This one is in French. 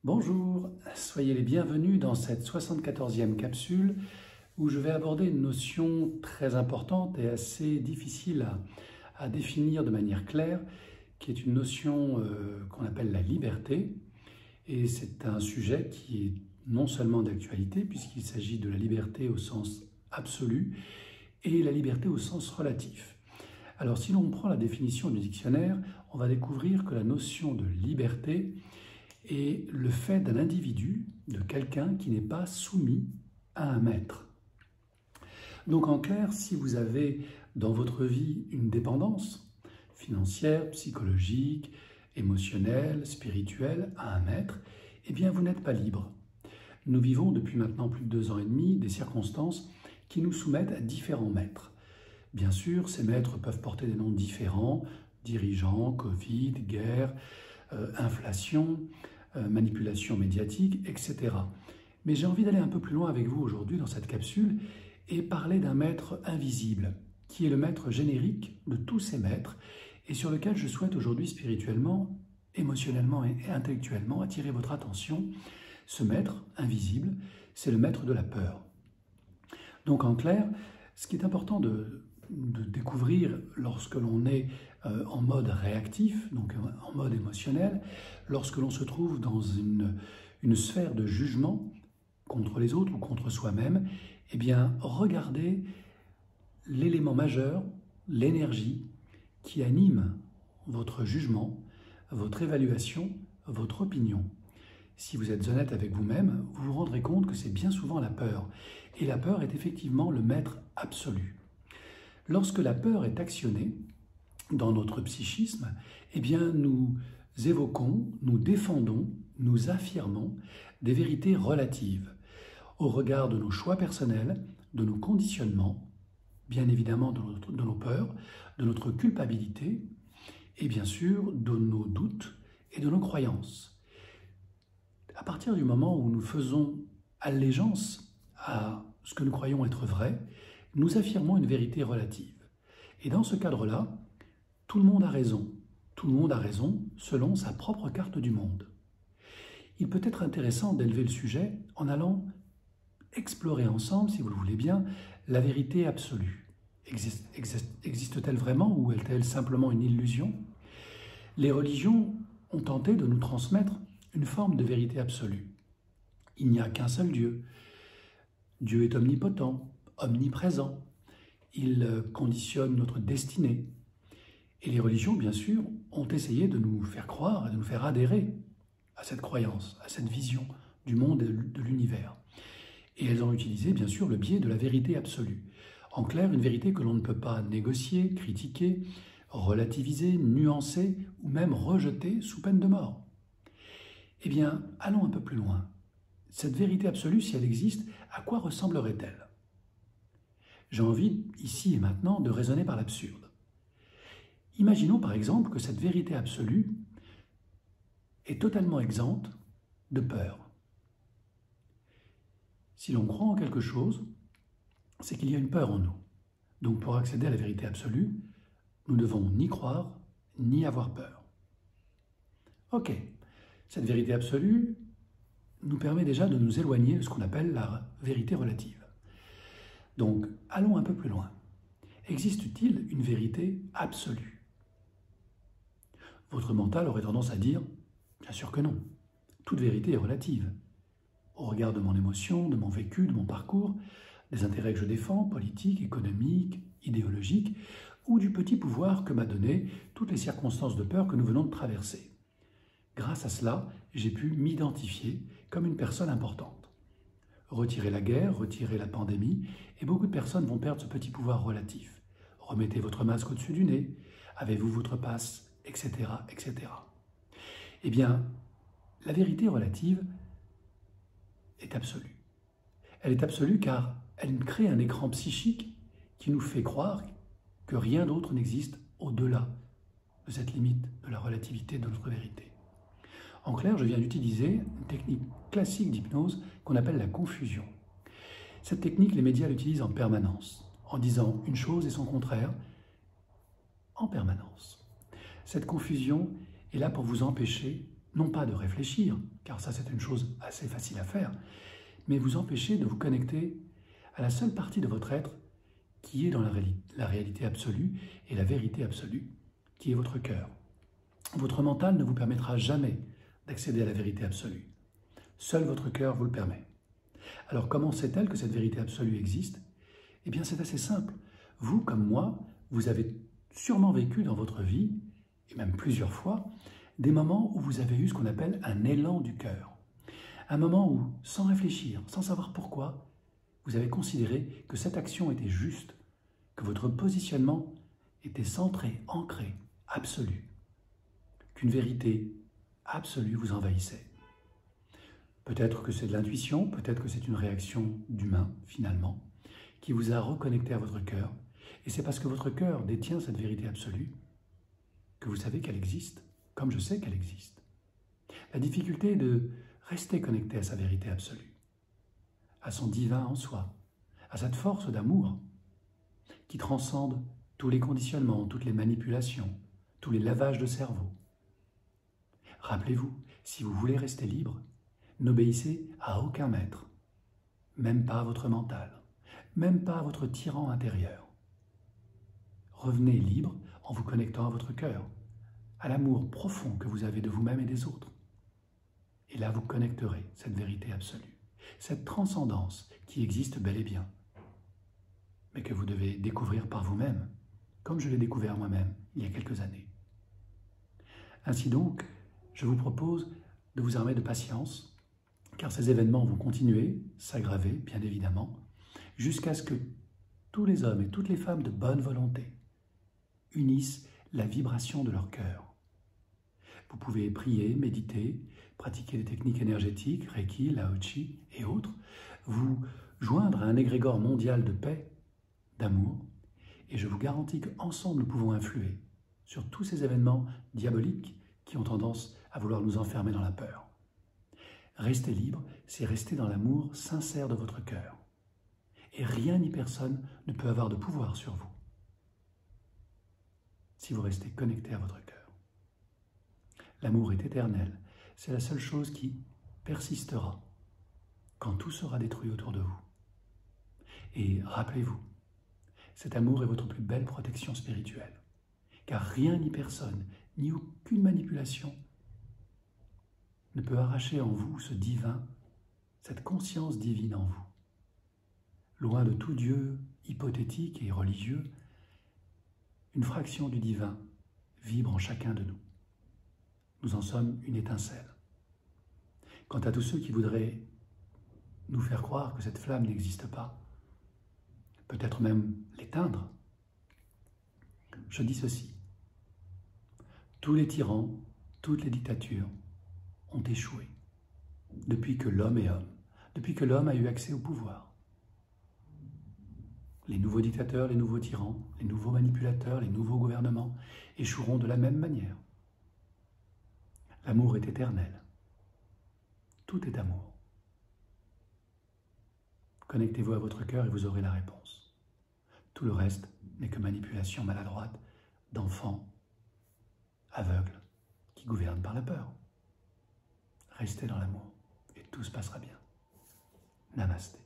Bonjour, soyez les bienvenus dans cette 74e capsule où je vais aborder une notion très importante et assez difficile à définir de manière claire, qui est une notion qu'on appelle la liberté. Et c'est un sujet qui est non seulement d'actualité, puisqu'il s'agit de la liberté au sens absolu et la liberté au sens relatif. Alors si l'on prend la définition du dictionnaire, on va découvrir que la notion de liberté est le fait d'un individu, de quelqu'un qui n'est pas soumis à un maître. Donc en clair, si vous avez dans votre vie une dépendance financière, psychologique, émotionnelle, spirituelle à un maître, eh bien vous n'êtes pas libre. Nous vivons depuis maintenant plus de 2 ans et demi des circonstances qui nous soumettent à différents maîtres. Bien sûr, ces maîtres peuvent porter des noms différents, dirigeants, Covid, guerre, inflation, manipulation médiatique, etc. Mais j'ai envie d'aller un peu plus loin avec vous aujourd'hui dans cette capsule et parler d'un maître invisible, qui est le maître générique de tous ces maîtres et sur lequel je souhaite aujourd'hui spirituellement, émotionnellement et intellectuellement attirer votre attention. Ce maître invisible, c'est le maître de la peur. Donc en clair, ce qui est important de découvrir lorsque l'on est en mode réactif, donc en mode émotionnel, lorsque l'on se trouve dans une sphère de jugement contre les autres ou contre soi-même, eh bien, regardez l'élément majeur, l'énergie qui anime votre jugement, votre évaluation, votre opinion. Si vous êtes honnête avec vous-même, vous vous rendrez compte que c'est bien souvent la peur. Et la peur est effectivement le maître absolu. Lorsque la peur est actionnée dans notre psychisme, eh bien nous évoquons, nous défendons, nous affirmons des vérités relatives au regard de nos choix personnels, de nos conditionnements, bien évidemment de nos peurs, de notre culpabilité et bien sûr de nos doutes et de nos croyances. À partir du moment où nous faisons allégeance à ce que nous croyons être vrai, nous affirmons une vérité relative. Et dans ce cadre-là, tout le monde a raison. Tout le monde a raison selon sa propre carte du monde. Il peut être intéressant d'élever le sujet en allant explorer ensemble, si vous le voulez bien, la vérité absolue. Existe-t-elle vraiment ou est-elle simplement une illusion? Les religions ont tenté de nous transmettre une forme de vérité absolue. Il n'y a qu'un seul Dieu. Dieu est omnipotent, omniprésent. Il conditionne notre destinée. Et les religions, bien sûr, ont essayé de nous faire croire et de nous faire adhérer à cette croyance, à cette vision du monde et de l'univers. Et elles ont utilisé, bien sûr, le biais de la vérité absolue. En clair, une vérité que l'on ne peut pas négocier, critiquer, relativiser, nuancer ou même rejeter sous peine de mort. Eh bien, allons un peu plus loin. Cette vérité absolue, si elle existe, à quoi ressemblerait-elle? J'ai envie, ici et maintenant, de raisonner par l'absurde. Imaginons par exemple que cette vérité absolue est totalement exempte de peur. Si l'on croit en quelque chose, c'est qu'il y a une peur en nous. Donc pour accéder à la vérité absolue, nous ne devons ni croire, ni avoir peur. Ok, cette vérité absolue nous permet déjà de nous éloigner de ce qu'on appelle la vérité relative. Donc, allons un peu plus loin. Existe-t-il une vérité absolue? Votre mental aurait tendance à dire, bien sûr que non. Toute vérité est relative. Au regard de mon émotion, de mon vécu, de mon parcours, des intérêts que je défends, politiques, économiques, idéologiques, ou du petit pouvoir que m'a donné toutes les circonstances de peur que nous venons de traverser. Grâce à cela, j'ai pu m'identifier comme une personne importante. Retirez la guerre, retirez la pandémie, et beaucoup de personnes vont perdre ce petit pouvoir relatif. Remettez votre masque au-dessus du nez, avez-vous votre passe, etc., etc. Eh bien, la vérité relative est absolue. Elle est absolue car elle crée un écran psychique qui nous fait croire que rien d'autre n'existe au-delà de cette limite de la relativité de notre vérité. En clair, je viens d'utiliser une technique classique d'hypnose qu'on appelle la confusion. Cette technique, les médias l'utilisent en permanence, en disant une chose et son contraire en permanence. Cette confusion est là pour vous empêcher non pas de réfléchir, car ça c'est une chose assez facile à faire, mais vous empêcher de vous connecter à la seule partie de votre être qui est dans la réalité absolue et la vérité absolue, qui est votre cœur. Votre mental ne vous permettra jamais d'accéder à la vérité absolue. Seul votre cœur vous le permet. Alors comment sait-elle que cette vérité absolue existe? Eh bien c'est assez simple. Vous, comme moi, vous avez sûrement vécu dans votre vie, et même plusieurs fois, des moments où vous avez eu ce qu'on appelle un élan du cœur. Un moment où, sans réfléchir, sans savoir pourquoi, vous avez considéré que cette action était juste, que votre positionnement était centré, ancré, absolu, qu'une vérité absolue vous envahissait. Peut-être que c'est de l'intuition, peut-être que c'est une réaction d'humain, finalement, qui vous a reconnecté à votre cœur. Et c'est parce que votre cœur détient cette vérité absolue que vous savez qu'elle existe, comme je sais qu'elle existe. La difficulté est de rester connecté à sa vérité absolue, à son divin en soi, à cette force d'amour qui transcende tous les conditionnements, toutes les manipulations, tous les lavages de cerveau. Rappelez-vous, si vous voulez rester libre, n'obéissez à aucun maître, même pas à votre mental, même pas à votre tyran intérieur. Revenez libre en vous connectant à votre cœur, à l'amour profond que vous avez de vous-même et des autres. Et là, vous connecterez cette vérité absolue, cette transcendance qui existe bel et bien, mais que vous devez découvrir par vous-même, comme je l'ai découvert moi-même il y a quelques années. Ainsi donc, je vous propose de vous armer de patience, car ces événements vont continuer, s'aggraver, bien évidemment, jusqu'à ce que tous les hommes et toutes les femmes de bonne volonté unissent la vibration de leur cœur. Vous pouvez prier, méditer, pratiquer des techniques énergétiques, Reiki, Lao Chi et autres, vous joindre à un égrégore mondial de paix, d'amour, et je vous garantis qu'ensemble nous pouvons influer sur tous ces événements diaboliques qui ont tendance à vouloir nous enfermer dans la peur. Rester libre, c'est rester dans l'amour sincère de votre cœur. Et rien ni personne ne peut avoir de pouvoir sur vous si vous restez connecté à votre cœur. L'amour est éternel, c'est la seule chose qui persistera quand tout sera détruit autour de vous. Et rappelez-vous, cet amour est votre plus belle protection spirituelle, car rien ni personne, ni aucune manipulation ne peut arracher en vous ce divin, cette conscience divine en vous. Loin de tout Dieu hypothétique et religieux, une fraction du divin vibre en chacun de nous. Nous en sommes une étincelle. Quant à tous ceux qui voudraient nous faire croire que cette flamme n'existe pas, peut-être même l'éteindre, je dis ceci. Tous les tyrans, toutes les dictatures ont échoué depuis que l'homme est homme, depuis que l'homme a eu accès au pouvoir. Les nouveaux dictateurs, les nouveaux tyrans, les nouveaux manipulateurs, les nouveaux gouvernements échoueront de la même manière. L'amour est éternel. Tout est amour. Connectez-vous à votre cœur et vous aurez la réponse. Tout le reste n'est que manipulation maladroite d'enfants aveugles qui gouvernent par la peur. Restez dans l'amour et tout se passera bien. Namasté.